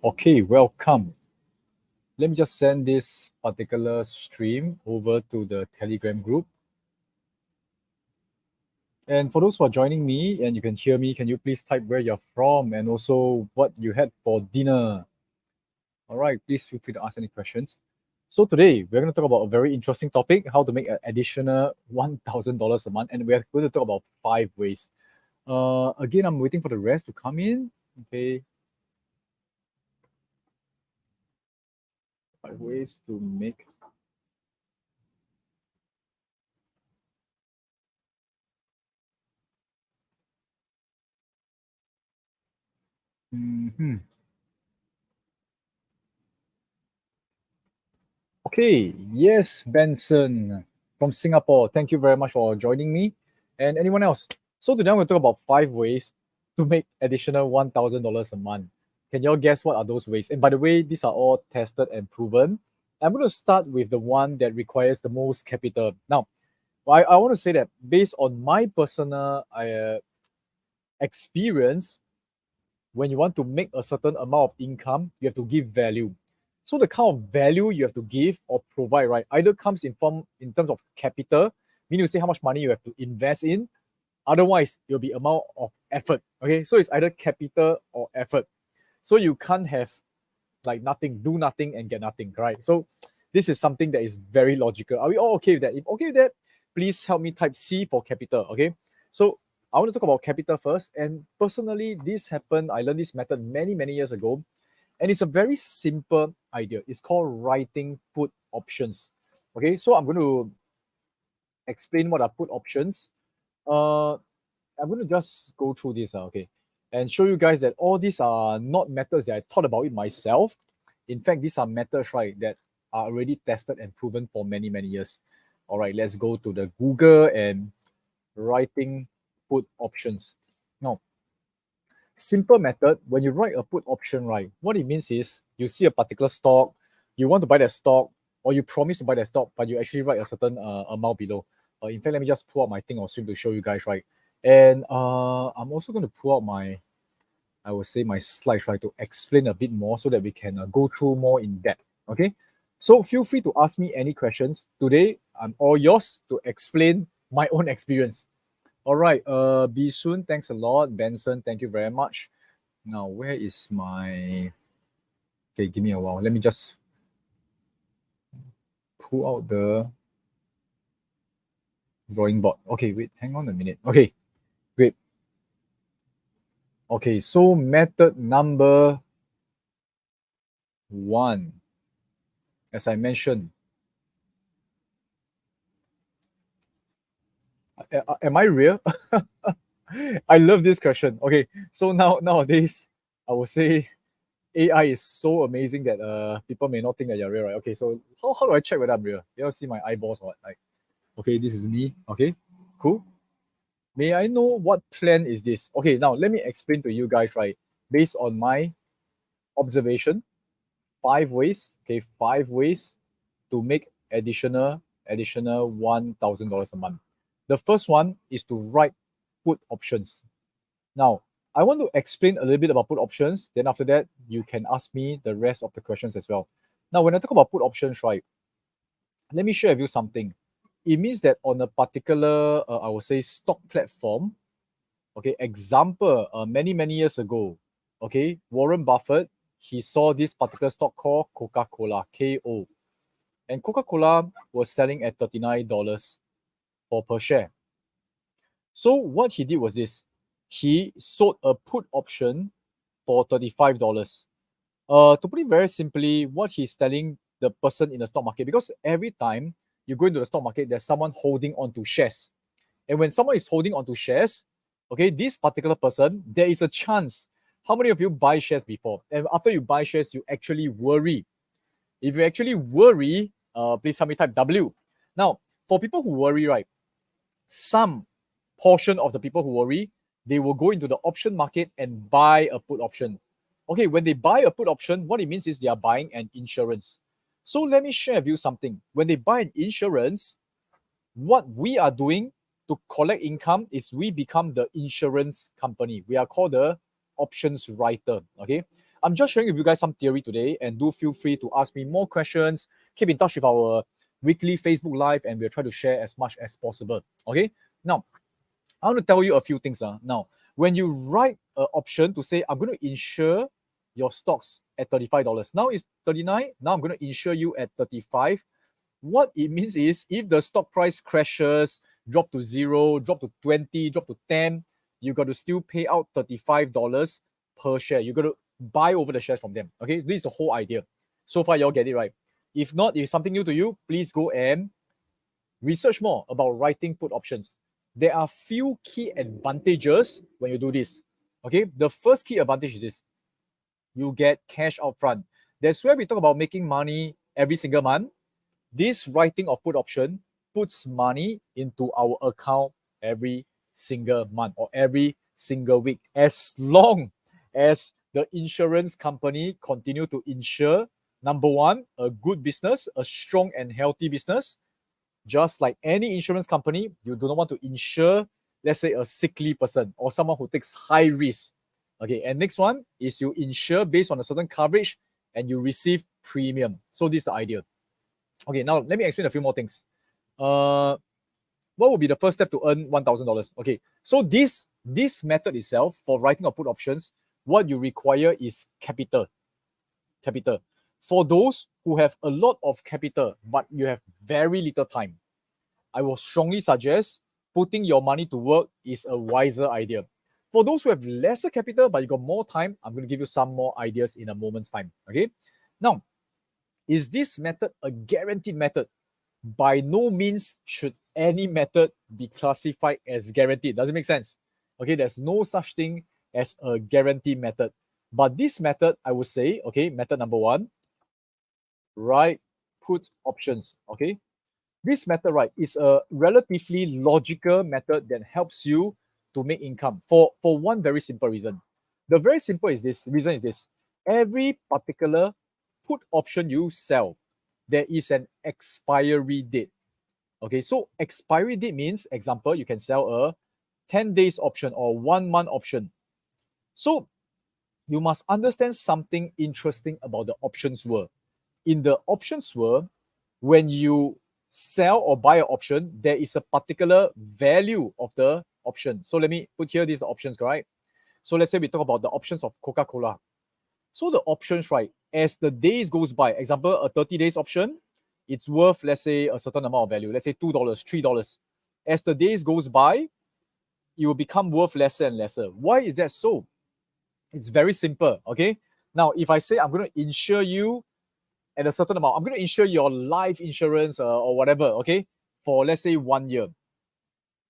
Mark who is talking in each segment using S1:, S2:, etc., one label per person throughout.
S1: Okay, welcome. Let me just send this particular stream over to the Telegram group. And for those who are joining me and you can hear me, can you please type where you're from and also what you had for dinner? All right, please feel free to ask any questions. So today we're going to talk about a very interesting topic, how to make an additional $1,000 a month. And we're going to talk about 5 ways. Again, I'm waiting for the rest to come in. Okay. 5 ways to make Okay, yes, Benson from Singapore. Thank you very much for joining me. And anyone else? So today I'm going to talk about 5 ways to make additional $1,000 a month. Can y'all guess what are those ways? And by the way, these are all tested and proven. I'm going to start with the one that requires the most capital. Now, I want to say that based on my personal experience, when you want to make a certain amount of income, you have to give value. So the kind of value you have to give or provide, right, either comes in terms of capital, meaning you say how much money you have to invest in. Otherwise, it will be amount of effort. Okay, so it's either capital or effort. So you can't have like nothing, do nothing and get nothing, right? So this is something that is very logical. Are we all okay with that? If okay with that, please help me type C for capital. Okay, so I want to talk about capital first. And personally, this happened. I learned this method many years ago, and it's a very simple idea. It's called writing put options. Okay, so I'm going to explain what are put options. Uh, I'm going to just go through this, okay, and show you guys that all these are not methods that I thought about it myself. In fact, these are methods, right, that are already tested and proven for many years. All right, let's go to the Google and writing put options. Now, simple method, when you write a put option, right, what it means is you see a particular stock, you want to buy that stock, or you promise to buy that stock, but you actually write a certain amount below. In fact, let me just pull out my thing on Stream to show you guys, right? And I'm also going to pull out my, I would say, my slides, right, to explain a bit more so that we can go through more in depth. Okay, so feel free to ask me any questions. Today, I'm all yours to explain my own experience. All right, Bisun, thanks a lot. Benson, thank you very much. Now, where is my... Okay, give me a while. Let me just pull out the drawing board. Okay, wait, hang on a minute. Okay, great. Okay, so method number 1, as I mentioned. Am I real? I love this question. Okay, so nowadays, I would say AI is so amazing that people may not think that you're real, right? Okay, so how do I check whether I'm real? You don't see my eyeballs or what? Like, okay, this is me. Okay, cool. May I know what plan is this? Okay, now let me explain to you guys, right? Based on my observation, 5 ways. Okay, 5 ways to make additional $1,000 a month. The first one is to write put options. Now, I want to explain a little bit about put options. Then after that, you can ask me the rest of the questions as well. Now, when I talk about put options, right, let me share with you something. It means that on a particular, I would say, stock platform, okay, example, many years ago, okay, Warren Buffett, he saw this particular stock called Coca-Cola, KO. And Coca-Cola was selling at $39 for per share. So what he did was this. He sold a put option for $35. To put it very simply, what he's telling the person in the stock market, because every time you go into the stock market, there's someone holding on to shares. And when someone is holding on to shares, okay, this particular person, there is a chance. How many of you buy shares before? And after you buy shares, you actually worry. If you actually worry, please help me type W. Now, for people who worry, right, some portion of the people who worry, they will go into the option market and buy a put option. Okay, when they buy a put option, what it means is they are buying an insurance. So let me share with you something. When they buy an insurance, what we are doing to collect income is we become the insurance company. We are called the options writer. Okay, I'm just sharing with you guys some theory today, and do feel free to ask me more questions. Keep in touch with our weekly Facebook Live, and we'll try to share as much as possible. Okay. Now, I want to tell you a few things. Now, when you write an option to say, I'm going to insure your stocks at $35. Now it's 39. Now I'm going to insure you at 35. What it means is if the stock price crashes, drop to 0, drop to 20, drop to 10, you got to still pay out $35 per share. You got to buy over the shares from them. Okay, this is the whole idea. So far, y'all get it right. If not, if it's something new to you, please go and research more about writing put options. There are few key advantages when you do this. Okay, the first key advantage is this: you get cash upfront. That's where we talk about making money every single month. This writing of put option puts money into our account every single month or every single week, as long as the insurance company continue to insure, number one, a good business, a strong and healthy business. Just like any insurance company, you do not want to insure, let's say, a sickly person or someone who takes high risk. Okay, and next one is you insure based on a certain coverage and you receive premium. So this is the idea. Okay, now let me explain a few more things. What would be the first step to earn $1,000? Okay, so this method itself for writing of put options, what you require is capital. Capital. For those who have a lot of capital but you have very little time, I will strongly suggest putting your money to work is a wiser idea. For those who have lesser capital but you got more time, I'm going to give you some more ideas in a moment's time. Okay. Now, is this method a guaranteed method? By no means should any method be classified as guaranteed. Does it make sense? Okay, there's no such thing as a guaranteed method. But this method, I would say, okay, method number one, write put options. Okay, this method, right, is a relatively logical method that helps you to make income for one very simple reason. The very simple reason is this: every particular put option you sell, there is an expiry date. Okay, so expiry date means, example, you can sell a 10 days option or 1 month option. So you must understand something interesting about the options world. In the options world, when you sell or buy an option, there is a particular value of the option. So let me put here these options, right? So let's say we talk about the options of Coca-Cola. So the options, right, as the days goes by, example, a 30 days option, it's worth, let's say, a certain amount of value, let's say $2, $3. As the days goes by, it will become worth lesser and lesser. Why is that so? It's very simple, okay? Now, if I say I'm going to insure you at a certain amount, I'm going to insure your life insurance or whatever, okay, for let's say 1 year.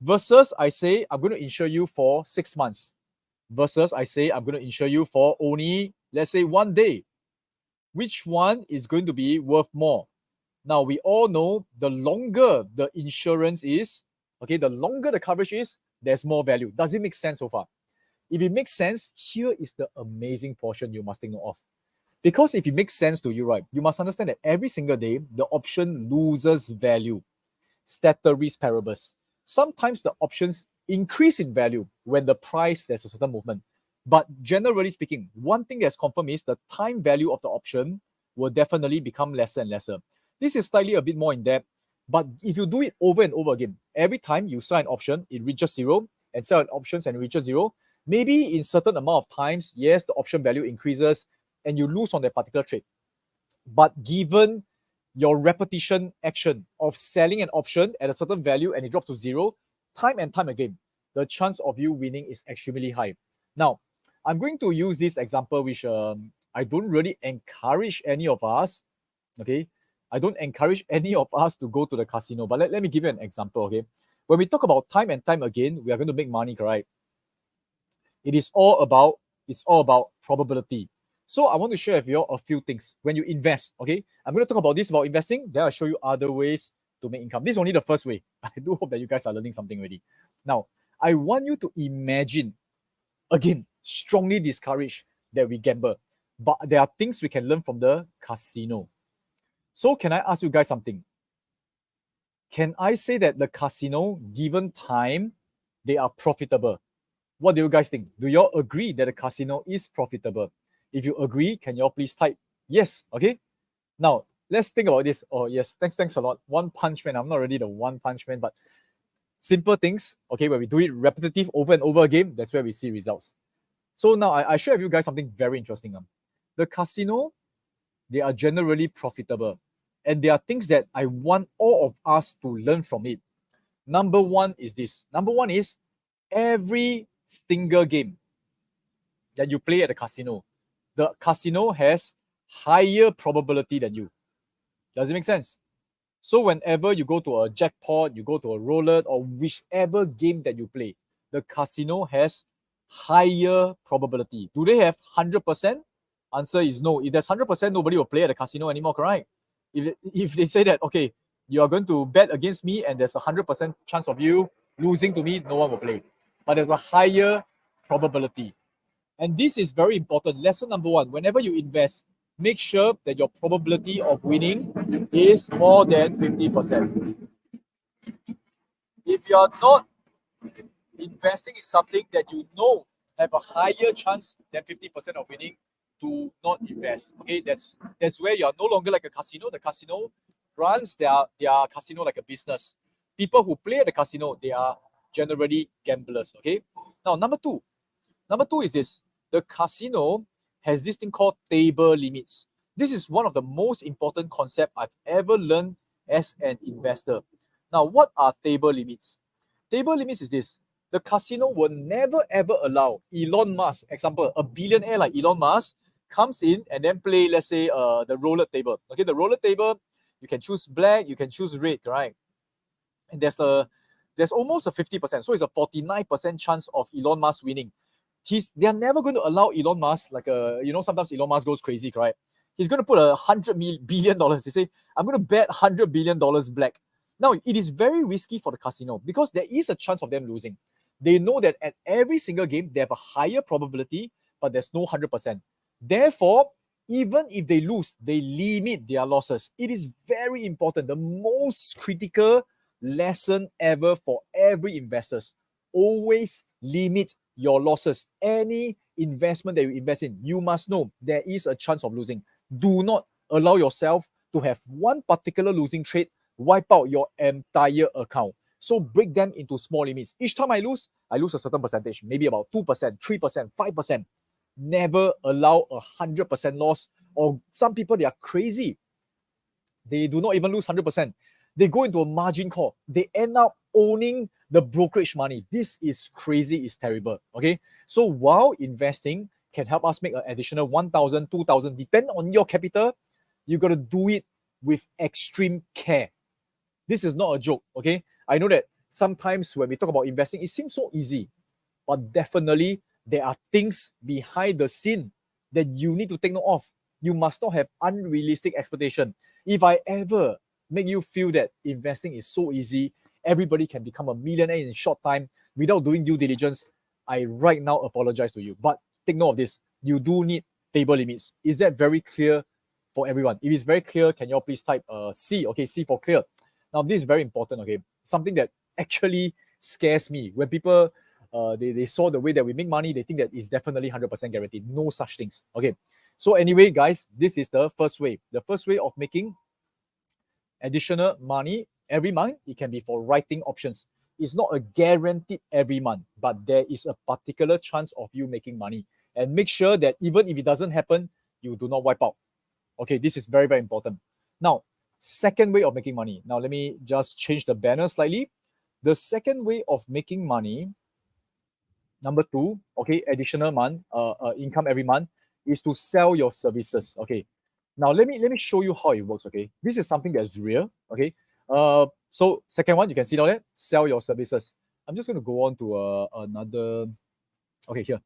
S1: Versus I say I'm going to insure you for 6 months. Versus I say I'm going to insure you for only, let's say, 1 day. Which one is going to be worth more? Now, we all know the longer the insurance is, okay, the longer the coverage is, there's more value. Does it make sense so far? If it makes sense, here is the amazing portion you must take note of. Because if it makes sense to you, right, you must understand that every single day, the option loses value. Ceteris paribus. Sometimes the options increase in value when the price, there's a certain movement. But generally speaking, one thing that's confirmed is the time value of the option will definitely become lesser and lesser. This is slightly a bit more in depth, but if you do it over and over again, every time you sell an option, it reaches zero, and sell an options and it reaches zero. Maybe in certain amount of times, yes, the option value increases and you lose on that particular trade. But given your repetition action of selling an option at a certain value and it drops to zero, time and time again, the chance of you winning is extremely high. Now, I'm going to use this example, which I don't really encourage any of us, okay? I don't encourage any of us to go to the casino, but let me give you an example, okay? When we talk about time and time again, we are going to make money, correct? It's all about probability. So I want to share with you a few things when you invest, okay? I'm going to talk about this about investing, then I'll show you other ways to make income. This is only the first way. I do hope that you guys are learning something already. Now, I want you to imagine, again, strongly discourage that we gamble, but there are things we can learn from the casino. So can I ask you guys something? Can I say that the casino, given time, they are profitable? What do you guys think? Do you all agree that the casino is profitable? If you agree, can you all please type yes? Okay. Now let's think about this. Oh yes, thanks a lot. One Punch Man. I'm not really the One Punch Man, but simple things. Okay, where we do it repetitive over and over again, that's where we see results. So now I share with you guys something very interesting. The casino, they are generally profitable, and there are things that I want all of us to learn from it. Number one is this. Number one is every single game that you play at the casino has higher probability than you. Does it make sense? So whenever you go to a jackpot, you go to a roulette, or whichever game that you play, the casino has higher probability. Do they have 100%? Answer is no. If there's 100%, nobody will play at the casino anymore, correct? If they say that, okay, you are going to bet against me and there's a 100% chance of you losing to me, no one will play. But there's a higher probability. And this is very important. Lesson number one, whenever you invest, make sure that your probability of winning is more than 50%. If you are not investing in something that you know have a higher chance than 50% of winning, do not invest. Okay, that's where you are no longer like a casino. The casino runs their casino like a business. People who play at the casino, they are generally gamblers. Okay. Now number two is this. The casino has this thing called table limits. This is one of the most important concepts I've ever learned as an investor. Now, what are table limits? Table limits is this. The casino will never ever allow Elon Musk, example, a billionaire like Elon Musk, comes in and then play, let's say, the roulette table. Okay, the roulette table, you can choose black, you can choose red, right? And there's almost a 50%, so it's a 49% chance of Elon Musk winning. They're never going to allow Elon Musk, like sometimes Elon Musk goes crazy, right? He's going to put $100 billion. They say, I'm going to bet $100 billion black. Now, it is very risky for the casino because there is a chance of them losing. They know that at every single game, they have a higher probability, but there's no 100%. Therefore, even if they lose, they limit their losses. It is very important. The most critical lesson ever for every investors. Always limit your losses. Any investment that you invest in, you must know there is a chance of losing. Do not allow yourself to have one particular losing trade wipe out your entire account. So break them into small limits. Each time I lose a certain percentage, maybe about 2%, 3%, 5%. Never allow 100% loss. Or some people, they are crazy. They do not even lose 100%. They go into a margin call. They end up owning the brokerage money. This is crazy, it's terrible. Okay. So while investing can help us make an additional 1,000, 2,000, depending on your capital, you got to do it with extreme care. This is not a joke. Okay. I know that sometimes when we talk about investing, it seems so easy, but definitely there are things behind the scene that you need to take note of. You must not have unrealistic expectation. If I ever make you feel that investing is so easy, everybody can become a millionaire in a short time without doing due diligence, I right now apologize to you. But take note of this. You do need table limits. Is that very clear for everyone? If it's very clear, can you all please type C? Okay, C for clear. Now, this is very important, okay? Something that actually scares me. When people, they saw the way that we make money, they think that it's definitely 100% guaranteed. No such things, okay? So anyway, guys, this is the first way. The first way of making additional money every month, it can be for writing options. It's not a guaranteed every month, but there is a particular chance of you making money. And make sure that even if it doesn't happen, you do not wipe out. Okay, this is very, very important. Now, second way of making money. Now, let me just change the banner slightly. The second way of making money, number two, okay, additional income every month, is to sell your services. Okay. Now let me show you how it works. Okay. This is something that's real. Okay. So second one, you can see down there, sell your services. I'm just going to go on to another. Okay, here.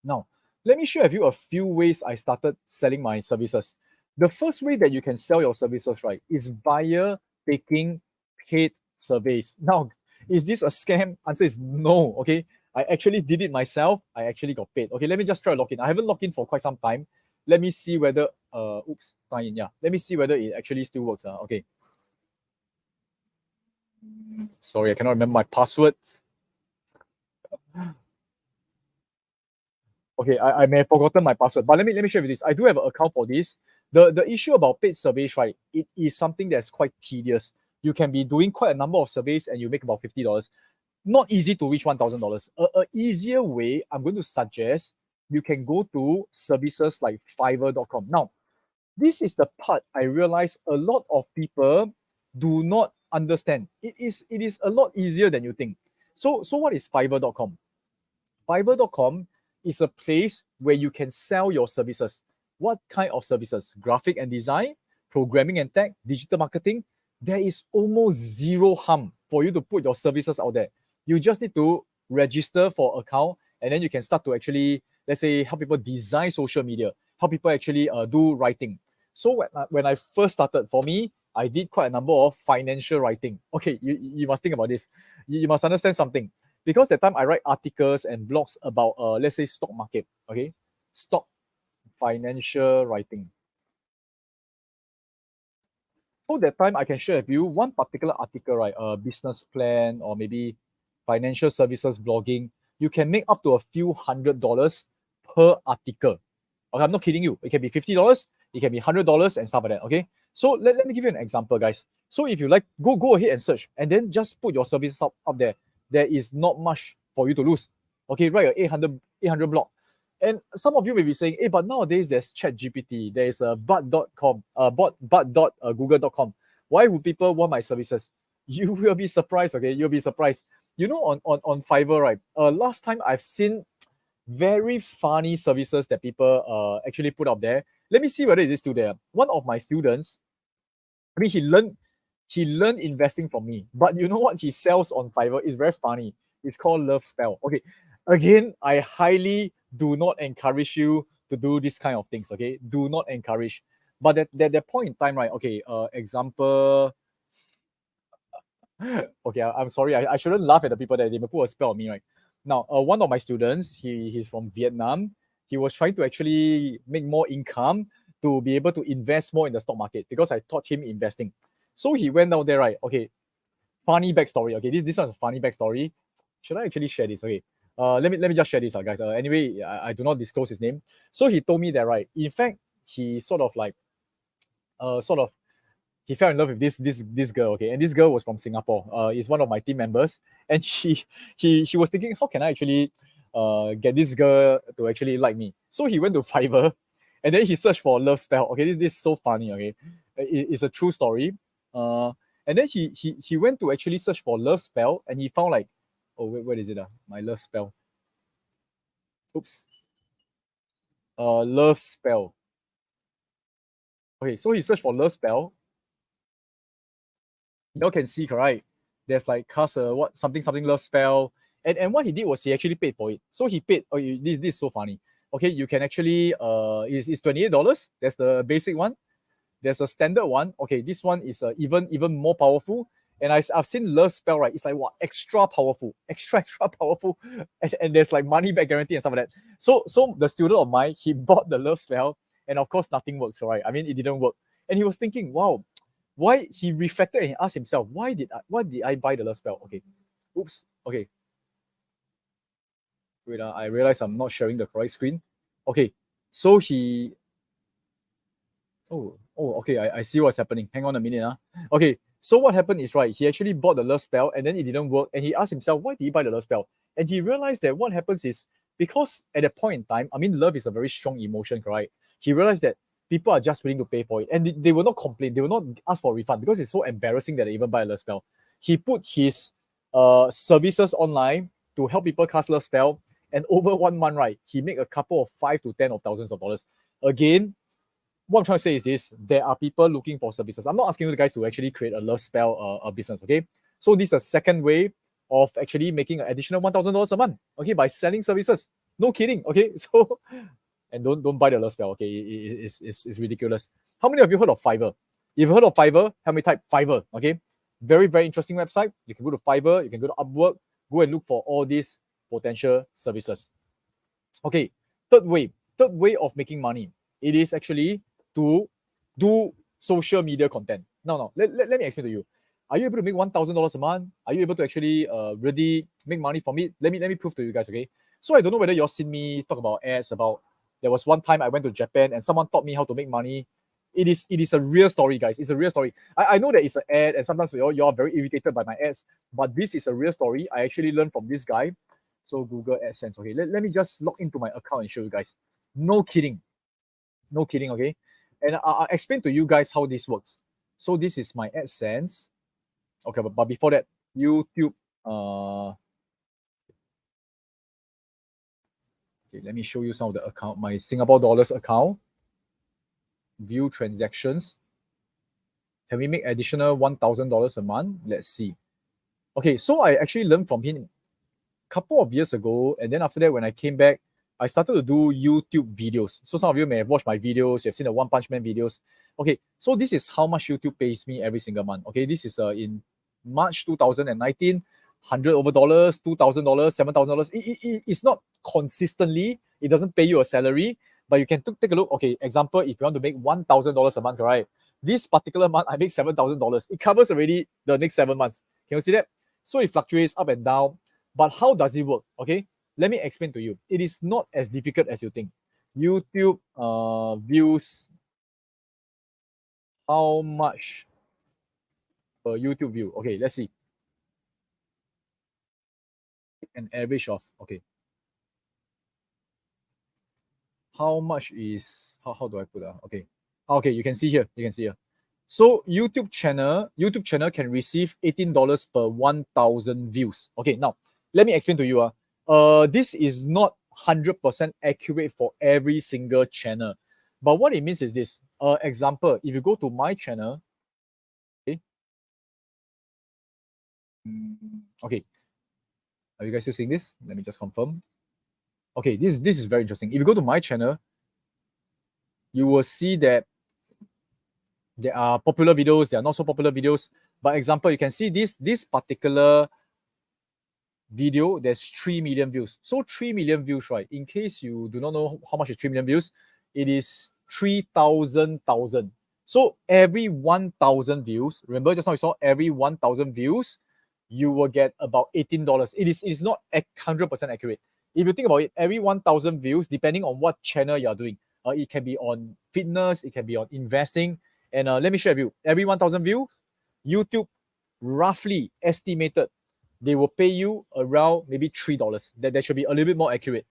S1: Now, let me share with you a few ways I started selling my services. The first way that you can sell your services, right, is via taking paid surveys. Now, is this a scam? Answer is no. Okay. I actually did it myself. I actually got paid. Okay, let me just try to log in. I haven't logged in for quite some time. Let me see whether sign in. Yeah. Let me see whether it actually still works. Okay. Sorry, I cannot remember my password. Okay, I may have forgotten my password, but let me share with this. I do have an account for this. The issue about paid surveys, right? It is something that's quite tedious. You can be doing quite a number of surveys and you make about $50. Not easy to reach $1,000. A easier way, I'm going to suggest you can go to services like Fiverr.com. Now, this is the part I realize a lot of people do not understand. It is a lot easier than you think. So what is Fiverr.com? Fiverr.com is a place where you can sell your services. What kind of services? Graphic and design, programming and tech, digital marketing. There is almost zero harm for you to put your services out there. You just need to register for an account, and then you can start to actually, let's say, help people design social media, help people actually do writing. So when I first started, for me, I did quite a number of financial writing. Okay, you must think about this. You must understand something. Because that time I write articles and blogs about, let's say, stock market, okay? Stock financial writing. So that time I can share with you one particular article, right? A business plan or maybe financial services blogging. You can make up to a few $100 per article. Okay, I'm not kidding you. It can be $50, it can be $100 and stuff like that. Okay. So let me give you an example, guys. So if you like, go ahead and search and then just put your services up there. There is not much for you to lose. Okay, write a 800 blog. And some of you may be saying, hey, but nowadays there's ChatGPT, there is a bot.com, bot.google.com. Why would people want my services? You will be surprised, okay? You'll be surprised. You know, on Fiverr, right? Last time I've seen very funny services that people actually put up there. Let me see whether it is still there. One of my students, I mean, he learned investing from me. But you know what he sells on Fiverr is very funny. It's called Love Spell. Okay, again, I highly do not encourage you to do this kind of things. Okay, do not encourage. But at that point in time, right? Okay, example. Okay, I'm sorry. I shouldn't laugh at the people that they may put a spell on me, right? Now, one of my students, he's from Vietnam. He was trying to actually make more income to be able to invest more in the stock market because I taught him investing. So he went out there, right? Okay, funny backstory. Okay, this one's a funny backstory. Should I actually share this? Okay, let me just share this, guys. Anyway, I do not disclose his name. So he told me that, right? In fact, he sort of like, he fell in love with this girl. Okay, and this girl was from Singapore. Is one of my team members, and he was thinking, how can I actually get this girl to actually like me? So he went to Fiverr, and then he searched for love spell. Okay, this is so funny. Okay, it's a true story. And then he went to actually search for love spell, and he found like, oh wait, where is it? My love spell. Oops. Love spell. Okay, so he searched for love spell. You all can see, correct? There's like cast what something love spell, and what he did was he actually paid for it. So he paid. Oh, this is so funny. Okay, you can actually is $28. That's the basic one. There's a standard one. Okay, this one is even more powerful. And I've seen love spell, right? It's like what, extra powerful, extra powerful, and there's like money back guarantee and stuff like that. So the student of mine, he bought the love spell, and of course nothing works, right? I mean, it didn't work, and he was thinking, wow, why? He reflected and asked himself, why did I buy the love spell? Okay, oops, okay. Wait, I realize I'm not sharing the correct screen. Okay, so he. Oh, okay. I see what's happening. Hang on a minute. Okay, so what happened is, right, he actually bought the love spell and then it didn't work. And he asked himself, why did he buy the love spell? And he realized that what happens is because at that point in time, I mean, love is a very strong emotion, correct? He realized that people are just willing to pay for it. And they will not complain. They will not ask for a refund because it's so embarrassing that they even buy a love spell. He put his services online to help people cast love spell. And over 1 month, right, he made a couple of 5 to 10 of thousands of dollars. Again, what I'm trying to say is this: there are people looking for services. I'm not asking you guys to actually create a love spell a business, okay? So this is a second way of actually making an additional $1,000 a month, okay, by selling services. No kidding, okay? So, and don't buy the love spell, okay? It's ridiculous. How many of you heard of Fiverr? If you've heard of Fiverr, help me type Fiverr, okay? Very, very interesting website. You can go to Fiverr, you can go to Upwork, go and look for all these potential services. Okay, third way of making money. It is actually to do social media content. No. Let me explain to you. Are you able to make $1,000 a month? Are you able to actually really make money from it? Let me prove to you guys, okay? So I don't know whether you've seen me talk about ads. About there was one time I went to Japan and someone taught me how to make money. It is a real story, guys. It's a real story. I know that it's an ad, and sometimes you're very irritated by my ads, but this is a real story. I actually learned from this guy. So Google AdSense. Okay, let me just log into my account and show you guys. No kidding. No kidding, okay? And I'll explain to you guys how this works. So this is my AdSense. Okay, but before that, YouTube. Okay, let me show you some of the account. My Singapore dollars account. View transactions. Can we make additional $1,000 a month? Let's see. Okay, so I actually learned from him a couple of years ago, and then after that, when I came back, I started to do YouTube videos. So some of you may have watched my videos. You've seen the One Punch Man videos. Okay, so this is how much YouTube pays me every single month. Okay, this is in March 2019, $100 over dollars, $2,000, $7,000. It's not consistently. It doesn't pay you a salary, but you can take a look. Okay, example, if you want to make $1,000 a month, right? This particular month, I make $7,000. It covers already the next 7 months. Can you see that? So it fluctuates up and down. But how does it work? Okay, let me explain to you. It is not as difficult as you think. YouTube views, how much per YouTube view? Okay, let's see. An average of, okay. How much is, how do I put that? Okay. Okay, you can see here. You can see here. So YouTube channel can receive $18 per 1,000 views. Okay, now let me explain to you. This is not 100% accurate for every single channel. But what it means is this. Example, if you go to my channel, okay. Okay. Are you guys still seeing this? Let me just confirm. Okay, this is very interesting. If you go to my channel, you will see that there are popular videos, there are not so popular videos. But example, you can see this particular video, there's 3 million views. So 3 million views, right? In case you do not know how much is 3 million views, it is 3,000,000. So every 1,000 views, remember just now we saw every 1,000 views, you will get about $18. It is not 100% accurate. If you think about it, every 1,000 views, depending on what channel you are doing, it can be on fitness, it can be on investing. And let me share with you, every 1,000 views, YouTube roughly estimated they will pay you around maybe $3. That should be a little bit more accurate.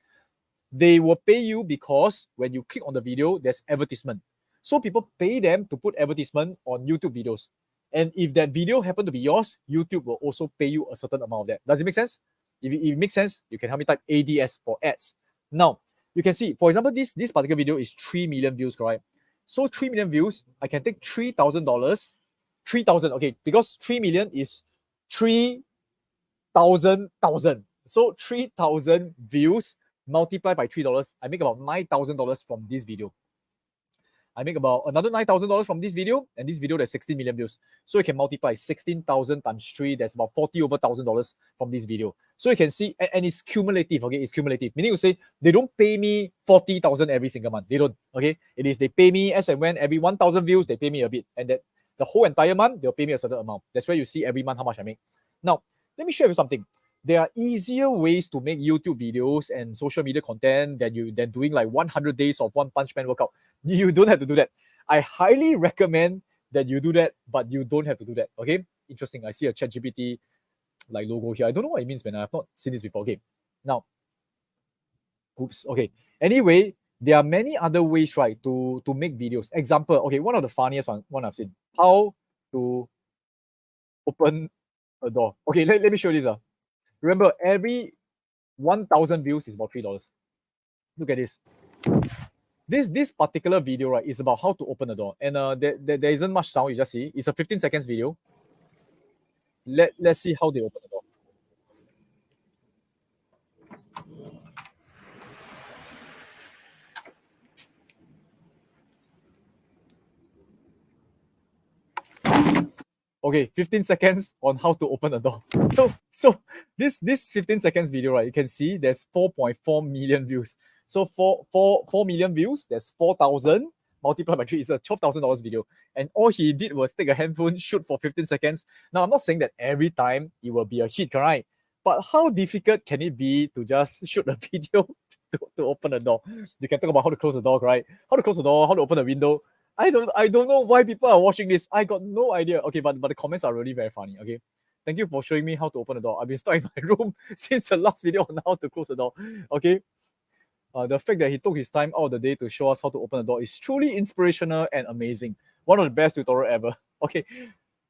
S1: They will pay you because when you click on the video, there's advertisement. So people pay them to put advertisement on YouTube videos. And if that video happen to be yours, YouTube will also pay you a certain amount of that. Does it make sense? If it makes sense, you can help me type ADS for ads. Now, you can see, for example, this particular video is 3 million views, correct? So 3 million views, I can take $3,000, 3,000, okay, because 3 million is 3,000,000. So 3,000 views multiplied by $3, I make about $9,000 from this video. I make about another $9,000 from this video, and this video there's 16 million views. So you can multiply 16,000 times 3, that's about $40 over $1,000 from this video. So you can see, and it's cumulative, okay? It's cumulative. Meaning to say, they don't pay me 40,000 every single month. They don't, okay? It is, they pay me as and when every 1,000 views, they pay me a bit. And that the whole entire month, they'll pay me a certain amount. That's where you see every month how much I make. Now, let me share with you something. There are easier ways to make YouTube videos and social media content than doing like 100 days of One Punch Man workout. You don't have to do that. I highly recommend that you do that, but you don't have to do that. Okay? Interesting. I see a ChatGPT like logo here. I don't know what it means, man. I've not seen this before. Okay. Now, oops. Okay. Anyway, there are many other ways, right, to make videos. Example, okay, one of the funniest one I've seen. How to open a door. Okay, let me show you this. Remember, every 1,000 views is about $3. Look at this. This particular video, right, is about how to open a door. And there isn't much sound, you just see. It's a 15 seconds video. Let's see how they open the door. Okay, 15 seconds on how to open a door. So this 15 seconds video, right, you can see there's 4.4 million views. So 4 million views, there's 4,000 multiplied by 3 is a $12,000 video. And all he did was take a handphone, shoot for 15 seconds. Now, I'm not saying that every time it will be a hit, correct? But how difficult can it be to just shoot a video to open the door? You can talk about how to close the door, right? How to close the door, how to open the window. I don't know why people are watching this. I got no idea. Okay, but the comments are really very funny. Okay. Thank you for showing me how to open the door. I've been stuck in my room since the last video on how to close the door. Okay. The fact that he took his time out of the day to show us how to open the door is truly inspirational and amazing. One of the best tutorial ever. Okay.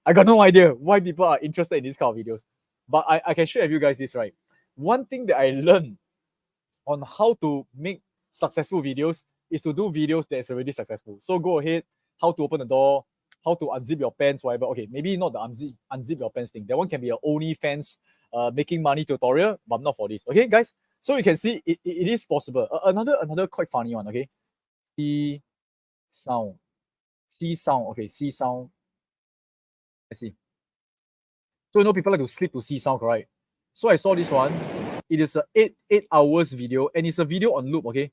S1: I got no idea why people are interested in these kind of videos. But I can share with you guys this, right? One thing that I learned on how to make successful videos is to do videos that is already successful. So go ahead, how to open the door, how to unzip your pants, whatever. Okay, maybe not the unzip your pants thing. That one can be an OnlyFans making money tutorial, but not for this. Okay, guys. So you can see it is possible. Another quite funny one. Okay, C sound. Okay, C sound. Let's see. So you know people like to sleep to see sound, right? So I saw this one. It is a 8 hours video, and it's a video on loop. Okay,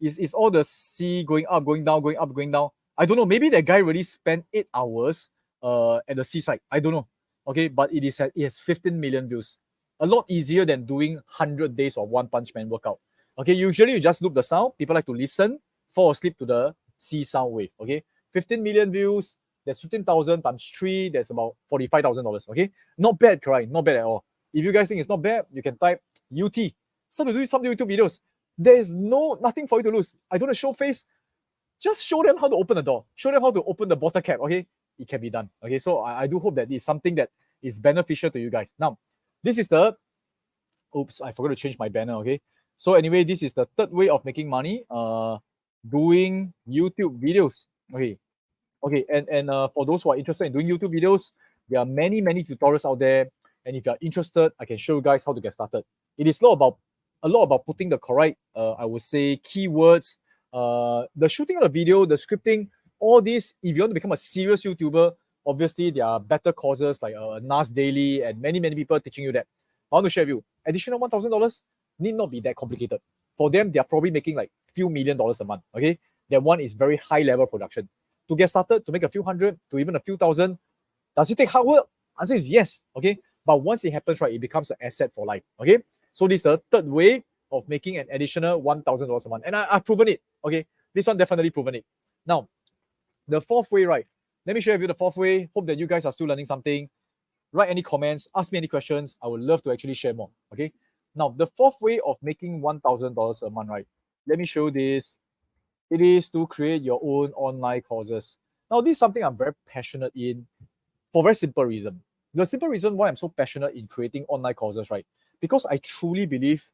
S1: it's all the sea going up, going down, going up, going down. I don't know. Maybe that guy really spent 8 hours at the seaside. I don't know. Okay, but it has 15 million views. A lot easier than doing 100 days of One Punch Man workout. Okay, usually you just loop the sound. People like to listen, fall asleep to the sea sound wave. Okay, 15 million views. That's 15,000 times 3. That's about $45,000. Okay, not bad, correct? Not bad at all. If you guys think it's not bad, you can type UT. Start to do some YouTube videos. There is nothing for you to lose. I don't want to show face. Just show them how to open the door. Show them how to open the bottle cap. Okay, it can be done. Okay, so I do hope that this is something that is beneficial to you guys. Now, this is the. Oops, I forgot to change my banner. Okay, so anyway, this is the third way of making money. Doing YouTube videos. Okay, and for those who are interested in doing YouTube videos, there are many tutorials out there. And if you are interested, I can show you guys how to get started. It is a lot about putting the correct, I would say, keywords, the shooting of the video, the scripting, all this. If you want to become a serious YouTuber, obviously there are better courses like Nas Daily and many people teaching you that. I want to share with you, additional $1,000 need not be that complicated. For them, they are probably making like few $1,000,000 a month. Okay, that one is very high level production. To get started, to make a few hundred to even a few thousand, does it take hard work? Answer is yes. Okay, but once it happens, right, it becomes an asset for life. Okay, so this is the third way of making an additional $1,000 a month, and I've proven it. Okay, this one definitely proven it. Now, the fourth way, right? Let me share with you the fourth way. Hope that you guys are still learning something. Write any comments, ask me any questions. I would love to actually share more. Okay, now the fourth way of making $1,000 a month, right? Let me show this. It is to create your own online courses. Now, this is something I'm very passionate in for a very simple reason. The simple reason why I'm so passionate in creating online courses, right? Because I truly believe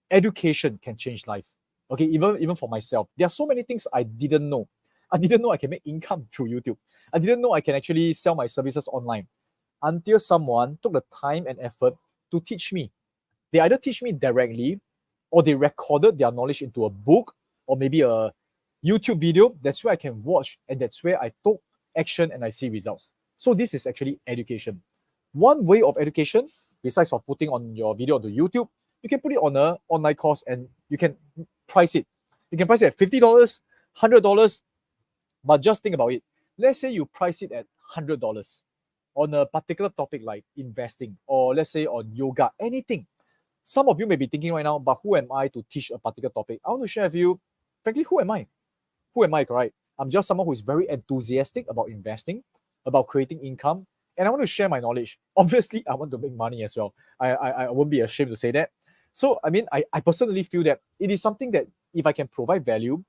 S1: education can change life. Okay, even for myself. There are so many things I didn't know. I didn't know I can make income through YouTube. I didn't know I can actually sell my services online until someone took the time and effort to teach me. They either teach me directly or they recorded their knowledge into a book or maybe a YouTube video. That's where I can watch, and that's where I took action and I see results. So this is actually education. One way of education, besides of putting on your video onto YouTube, you can put it on an online course and you can price it. You can price it at $50, $100, but just think about it. Let's say you price it at $100 on a particular topic like investing, or let's say on yoga, anything. Some of you may be thinking right now, but who am I to teach a particular topic? I want to share with you, frankly, who am I? Who am I, correct? I'm just someone who is very enthusiastic about investing, about creating income, and I want to share my knowledge. Obviously, I want to make money as well. I won't be ashamed to say that. So, I mean, I personally feel that it is something that if I can provide value,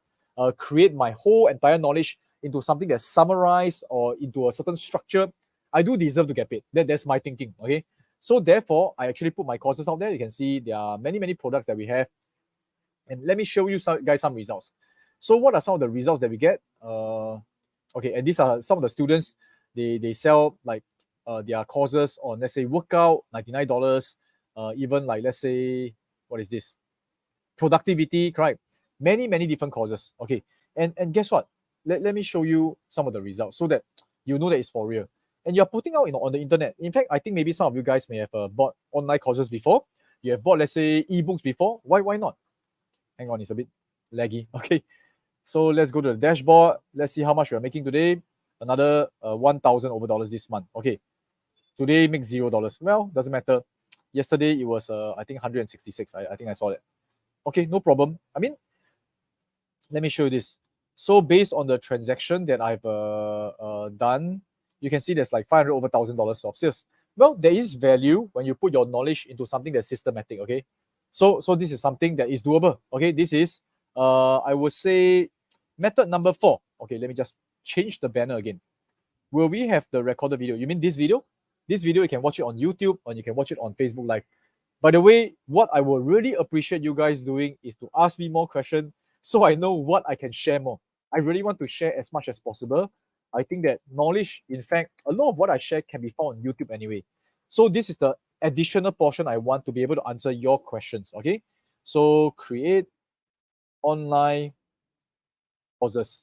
S1: create my whole entire knowledge into something that's summarized or into a certain structure, I do deserve to get paid. That's my thinking, okay? So therefore, I actually put my courses out there. You can see there are many products that we have. And let me show you guys some results. So what are some of the results that we get? Okay, and these are some of the students. They sell like their courses on, let's say, workout, $99. Even like, let's say, what is this? Productivity, correct? Many different courses. Okay, and guess what? Let me show you some of the results so that you know that it's for real. And you're putting out on the internet. In fact, I think maybe some of you guys may have bought online courses before. You have bought, let's say, ebooks before. Why not? Hang on, it's a bit laggy. Okay, so let's go to the dashboard. Let's see how much we are making today. Another $1,000 this month. Okay, today makes $0. Well, doesn't matter. Yesterday it was I think 166. I think I saw that. Okay, no problem. I mean, let me show you this. So based on the transaction that I've done, you can see there's like 500 over $1,000 of sales. Well, there is value when you put your knowledge into something that's systematic. Okay, so this is something that is doable. Okay, this is I would say method number 4. Okay, let me just change the banner again. Will we have the recorded video? You mean this video? This video you can watch it on YouTube or you can watch it on Facebook Live. By the way, what I will really appreciate you guys doing is to ask me more questions so I know what I can share more. I really want to share as much as possible. I think that knowledge, in fact, a lot of what I share can be found on YouTube anyway. So this is the additional portion I want to be able to answer your questions. Okay, so create online courses.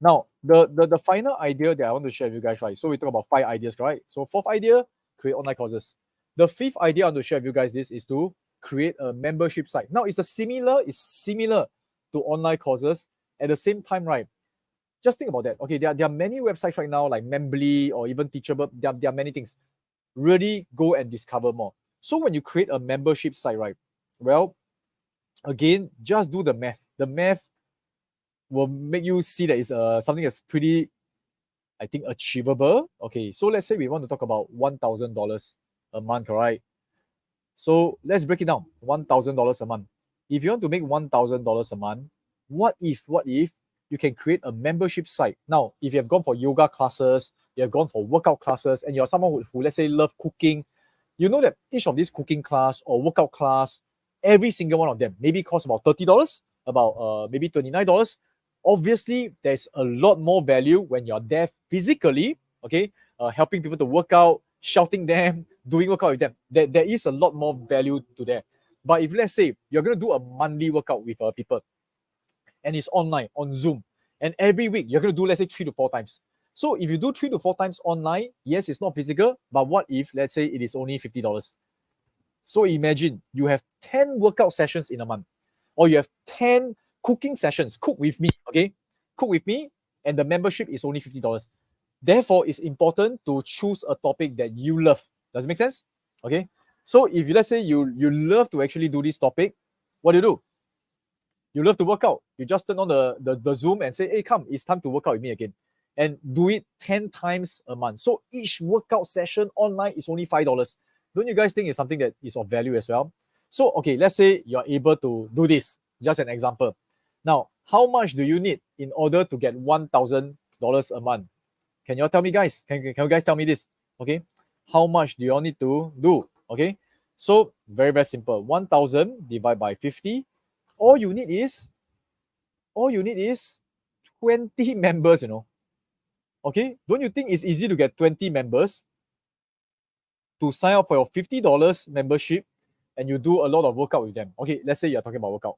S1: Now, the final idea that I want to share with you guys, right? So we talk about 5 ideas, right? So 4th idea, create online courses. The 5th idea I want to share with you guys is to create a membership site. Now, it's similar to online courses. At the same time, right? Just think about that. Okay, there are many websites right now like Membly or even Teachable. There are many things. Really go and discover more. So when you create a membership site, right? Well, again, just do the math. The math will make you see that it's something that's pretty, I think, achievable. Okay, so let's say we want to talk about $1,000 a month, right? So let's break it down. $1,000 a month. If you want to make $1,000 a month, what if you can create a membership site? Now, if you have gone for yoga classes, you have gone for workout classes, and you're someone who let's say love cooking, you know that each of these cooking class or workout class, every single one of them maybe costs about $30, about maybe $29. Obviously, there's a lot more value when you're there physically, okay, helping people to work out, shouting them, doing workout with them. There is a lot more value to that. But if let's say you're going to do a monthly workout with people, and it's online, on Zoom, and every week you're going to do, let's say, 3 to 4 times. So if you do 3 to 4 times online, yes, it's not physical, but what if, let's say, it is only $50? So imagine you have 10 workout sessions in a month, or you have 10 cooking sessions, cook with me, okay? Cook with me, and the membership is only $50. Therefore, it's important to choose a topic that you love. Does it make sense? Okay. So if you, let's say you love to actually do this topic, what do? You love to work out. You just turn on the Zoom and say, hey, come, it's time to work out with me again. And do it 10 times a month. So each workout session online is only $5. Don't you guys think it's something that is of value as well? So, okay, let's say you're able to do this. Just an example. Now, how much do you need in order to get $1,000 a month? Can you all tell me, guys? Can you guys tell me this? Okay. How much do you all need to do? Okay. So, very, very simple. 1,000 divided by 50. All you need is 20 members, Okay. Don't you think it's easy to get 20 members to sign up for your $50 membership and you do a lot of workout with them? Okay. Let's say you're talking about workout.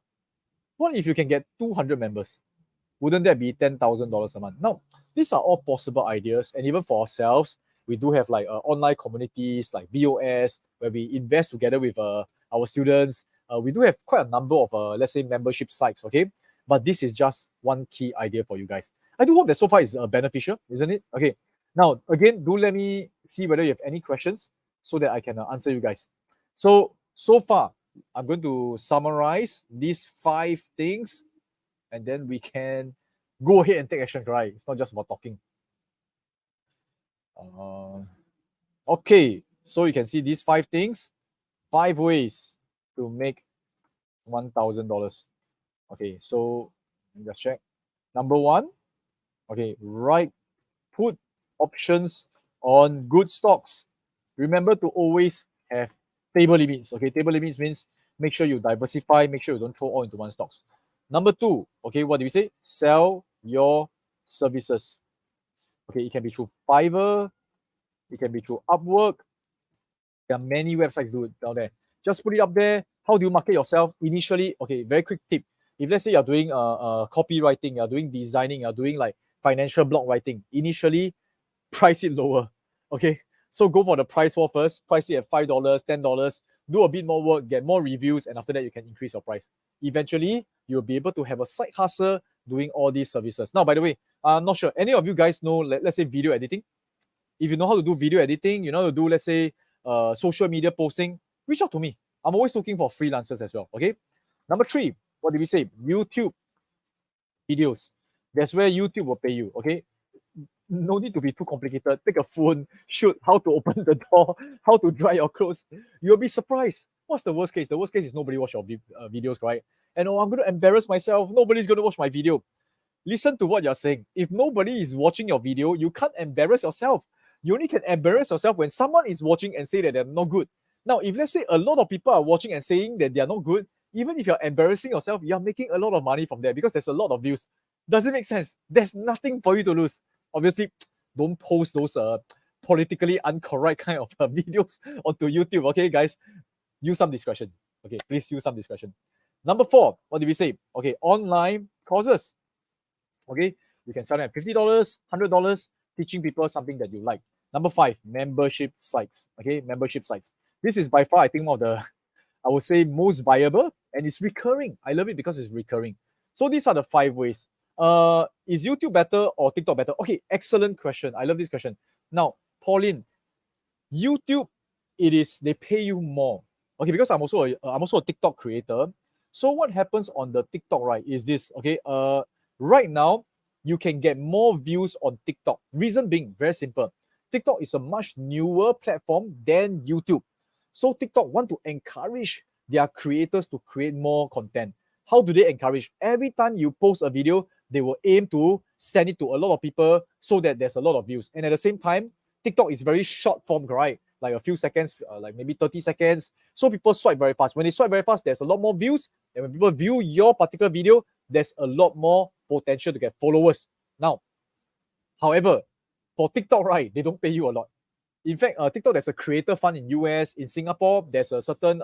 S1: What if you can get 200 members? Wouldn't that be $10,000 a month? Now, these are all possible ideas. And even for ourselves, we do have like online communities like BOS, where we invest together with our students. We do have quite a number of, let's say, membership sites, okay? But this is just one key idea for you guys. I do hope that so far is beneficial, isn't it? Okay. Now, again, do let me see whether you have any questions so that I can answer you guys. So far, I'm going to summarize these 5 things, and then we can go ahead and take action, right? It's not just about talking. Okay, so you can see these 5 things, 5 ways to make $1,000. Okay, so let me just check. Number 1, okay, put options on good stocks. Remember to always have table limits. Okay, table limits means make sure you diversify, make sure you don't throw all into one stocks. Number 2, okay, what do we say? Sell your services. Okay, it can be through Fiverr, it can be through Upwork. There are many websites down there. Just put it up there. How do you market yourself? Initially, okay, very quick tip. If let's say you're doing copywriting, you're doing designing, you're doing like financial blog writing, initially price it lower. Okay, so go for the price war first. Price it at $5, $10. Do a bit more work, get more reviews, and after that you can increase your price. Eventually, you'll be able to have a side hustle doing all these services. Now, by the way, I'm not sure any of you guys know, let's say, video editing. If you know how to do video editing, you know how to do, let's say, social media posting, reach out to me. I'm always looking for freelancers as well. Okay. Number 3, what did we say? YouTube videos. That's where YouTube will pay you. Okay. No need to be too complicated. Take a phone, shoot how to open the door, how to dry your clothes. You'll be surprised. What's the worst case? The worst case is nobody watch your videos, right? And I'm going to embarrass myself. Nobody's going to watch my video. Listen to what you're saying. If nobody is watching your video, you can't embarrass yourself. You only can embarrass yourself when someone is watching and say that they're not good. Now, if let's say a lot of people are watching and saying that they're not good, even if you're embarrassing yourself, you're making a lot of money from there because there's a lot of views. Does it make sense? There's nothing for you to lose. Obviously, don't post those politically incorrect kind of videos onto YouTube. Okay, guys, use some discretion. Okay, please use some discretion. Number 4, what did we say? Okay, online courses. Okay, you can start at $50, $100, teaching people something that you like. Number 5, membership sites. Okay, membership sites. This is by far, I think, one of the, I would say, most viable, and it's recurring. I love it because it's recurring. So these are the 5 ways. Is YouTube better or TikTok better? Okay, excellent question. I love this question. Now, Pauline, YouTube, they pay you more. Okay, because I'm also a TikTok creator. So what happens on the TikTok, right, is this. Okay, right now you can get more views on TikTok. Reason being, very simple. TikTok is a much newer platform than YouTube. So TikTok want to encourage their creators to create more content. How do they encourage? Every time you post a video, they will aim to send it to a lot of people so that there's a lot of views. And at the same time, TikTok is very short form, right? Like a few seconds, like maybe 30 seconds. So people swipe very fast. When they swipe very fast, there's a lot more views. And when people view your particular video, there's a lot more potential to get followers. Now, however, for TikTok, right, they don't pay you a lot. In fact, TikTok, there's a creator fund in US. In Singapore, there's a certain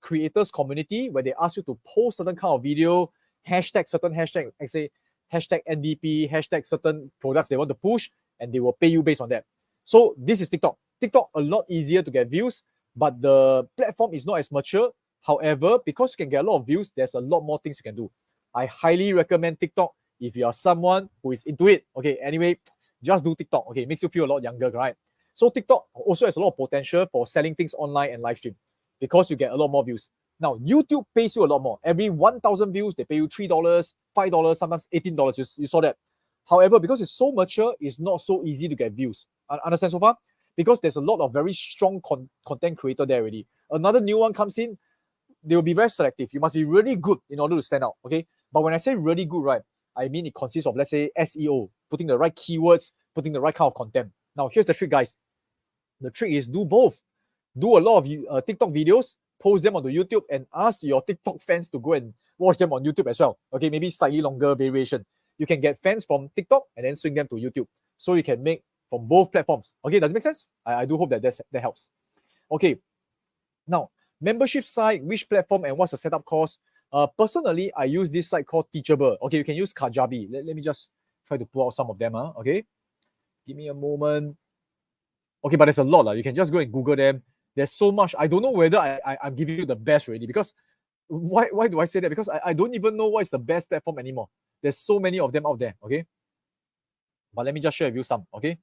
S1: creators community where they ask you to post certain kind of video, hashtag certain hashtag, like say hashtag NDP, hashtag certain products they want to push, and they will pay you based on that. So this is TikTok. TikTok a lot easier to get views, but the platform is not as mature. However, because you can get a lot of views, there's a lot more things you can do. I highly recommend TikTok if you are someone who is into it. Okay, anyway, just do TikTok. Okay, it makes you feel a lot younger, right? So TikTok also has a lot of potential for selling things online and live stream because you get a lot more views. Now, YouTube pays you a lot more. Every 1,000 views, they pay you $3, $5, sometimes $18. You saw that. However, because it's so mature, it's not so easy to get views. Understand so far? Because there's a lot of very strong content creator there already. Another new one comes in, they will be very selective. You must be really good in order to stand out, okay? But when I say really good, right, I mean it consists of, let's say, SEO, putting the right keywords, putting the right kind of content. Now, here's the trick, guys. The trick is do both. Do a lot of TikTok videos, post them onto YouTube, and ask your TikTok fans to go and watch them on YouTube as well. Okay, maybe slightly longer variation. You can get fans from TikTok and then swing them to YouTube. So you can make from both platforms. Okay, does it make sense? I do hope that that helps. Okay, now, membership site, which platform and what's the setup cost? Personally, I use this site called Teachable. Okay, you can use Kajabi. Let me just try to pull out some of them. Okay, give me a moment. Okay, but there's a lot. You can just go and Google them. There's so much. I don't know whether I'm giving you the best already, because why do I say that? Because I don't even know what is the best platform anymore. There's so many of them out there. Okay, but let me just share with you some. Okay,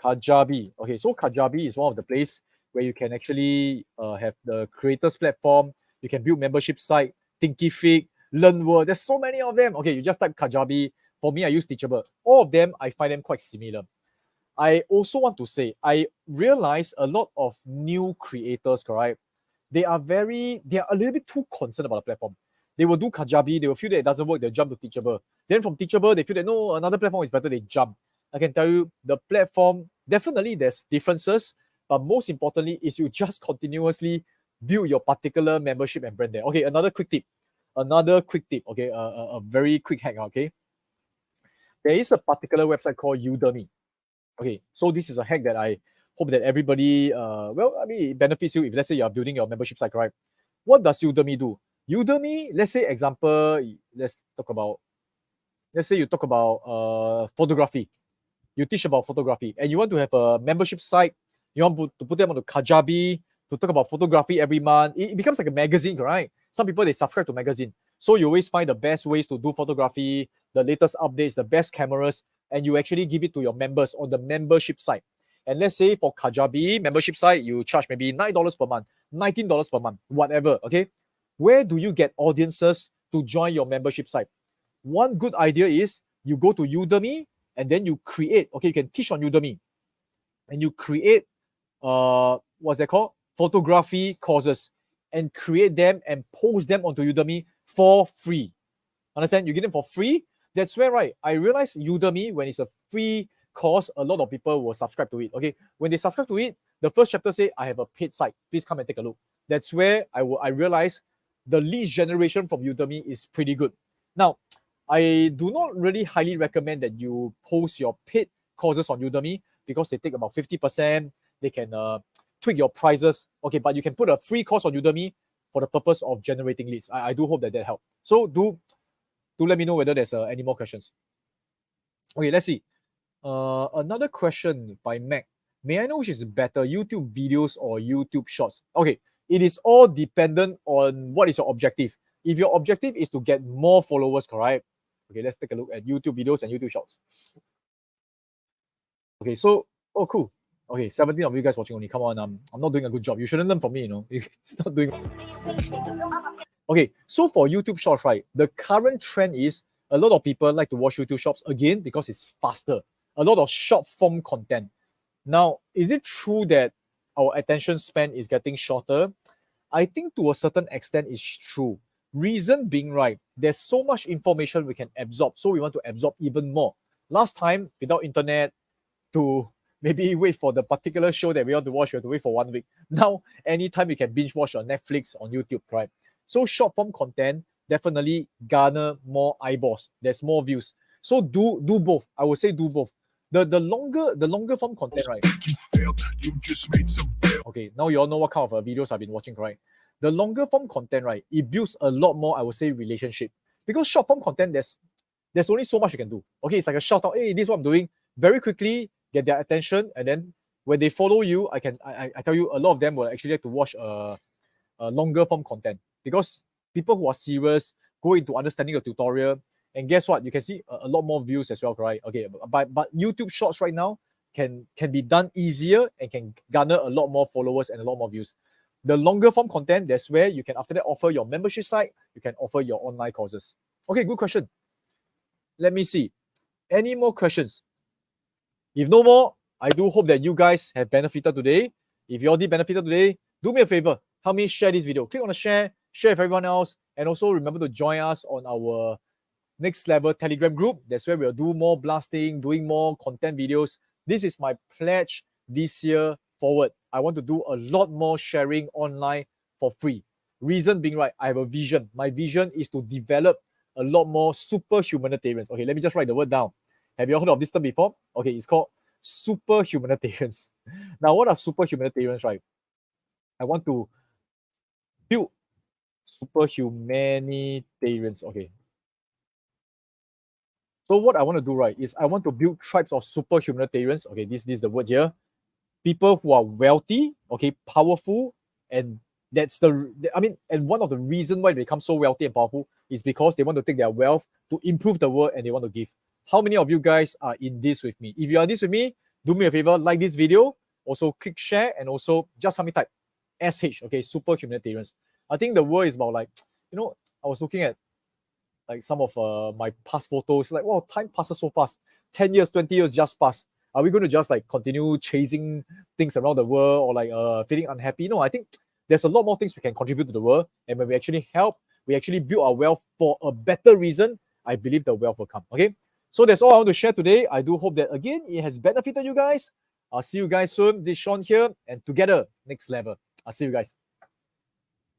S1: Kajabi. Okay, so Kajabi is one of the place where you can actually have the creators platform. You can build membership site, Thinkific, LearnWorld. There's so many of them. Okay, you just type Kajabi. For me, I use Teachable. All of them, I find them quite similar. I also want to say, I realize a lot of new creators, correct? They are a little bit too concerned about the platform. They will do Kajabi, they will feel that it doesn't work, they'll jump to Teachable. Then from Teachable, they feel that no, another platform is better, they jump. I can tell you, the platform, definitely there's differences, but most importantly is you just continuously build your particular membership and brand there. Okay, another quick tip, okay, a very quick hack, okay? There is a particular website called Udemy. Okay, so this is a hack that I hope that everybody, it benefits you if, let's say, you are building your membership site, right? What does Udemy do? Udemy, let's say, example, let's say you talk about photography. You teach about photography and you want to have a membership site. You want to put them on the Kajabi to talk about photography every month. It becomes like a magazine, right? Some people, they subscribe to magazine. So you always find the best ways to do photography, the latest updates, the best cameras, and you actually give it to your members on the membership site. And let's say for Kajabi membership site, you charge maybe $9 per month, $19 per month, whatever. Okay, where do you get audiences to join your membership site? One good idea is you go to Udemy and then you create. Okay, you can teach on Udemy, and you create what's that called? Photography courses, and create them and post them onto Udemy for free. Understand? You get them for free. That's where, right, I realized Udemy, when it's a free course, a lot of people will subscribe to it. Okay, when they subscribe to it, the first chapter say, I have a paid site, please come and take a look. That's where I realized the lead generation from Udemy is pretty good. Now, I do not really highly recommend that you post your paid courses on Udemy, because they take about 50%. They can tweak your prices. Okay, but you can put a free course on Udemy for the purpose of generating leads. I do hope that helps. So do let me know whether there's any more questions. Okay, let's see. Another question by Mac. May I know which is better, YouTube videos or YouTube shorts? Okay, it is all dependent on what is your objective. If your objective is to get more followers, correct? Okay, let's take a look at YouTube videos and YouTube shorts. Okay, so, oh, cool. Okay, 17 of you guys watching only. Come on, I'm not doing a good job. You shouldn't learn from me, you know. It's not doing. Okay, so for YouTube Shorts, right, the current trend is a lot of people like to watch YouTube Shorts again because it's faster. A lot of short form content. Now, is it true that our attention span is getting shorter? I think to a certain extent it's true. Reason being, right, there's so much information we can absorb, so we want to absorb even more. Last time, without internet, to maybe wait for the particular show that we want to watch, we have to wait for 1 week. Now, anytime you can binge watch on Netflix, on YouTube, right? So short form content definitely garner more eyeballs. There's more views. So do both. I would say do both. The longer form content, right? Okay, now you all know what kind of videos I've been watching, right? The longer form content, right? It builds a lot more, I would say, relationship. Because short form content, there's only so much you can do. Okay, it's like a shout out. Hey, this is what I'm doing. Very quickly get their attention, and then when they follow you, I tell you, a lot of them will actually like to watch a longer form content, because people who are serious go into understanding the tutorial, and guess what? You can see a lot more views as well, right? Okay, but YouTube Shorts right now can be done easier and can garner a lot more followers and a lot more views. The longer form content, that's where you can after that offer your membership site, you can offer your online courses. Okay, good question. Let me see. Any more questions? If no more, I do hope that you guys have benefited today. If you already benefited today, do me a favor, help me share this video. Click on the share with everyone else, and also remember to join us on our Next Level Telegram group. That's where we'll do more blasting, doing more content videos. This is my pledge this year forward. I want to do a lot more sharing online for free. Reason being, right, I have a vision. My vision is to develop a lot more super humanitarians. Okay, let me just write the word down. Have you heard of this term before? Okay, it's called super humanitarians. Now, what are super humanitarians, right? I want to build super humanitarians. Okay. So what I want to do, right, is I want to build tribes of super humanitarians. Okay, this is the word here. People who are wealthy, okay, powerful, and that's and one of the reasons why they become so wealthy and powerful is because they want to take their wealth to improve the world, and they want to give. How many of you guys are in this with me? If you are this with me, do me a favor, like this video, also click share, and also just help me type SH, okay, super humanitarians. I think the word is about, like, I was looking at like some of my past photos, like, wow, time passes so fast. 10 years, 20 years just passed. Are we going to just like continue chasing things around the world, or like feeling unhappy? No, I think there's a lot more things we can contribute to the world. And when we actually help, we actually build our wealth for a better reason, I believe the wealth will come. Okay, so that's all I want to share today. I do hope that, again, it has benefited you guys. I'll see you guys soon. This is Sean here, and together, next level. I'll see you guys.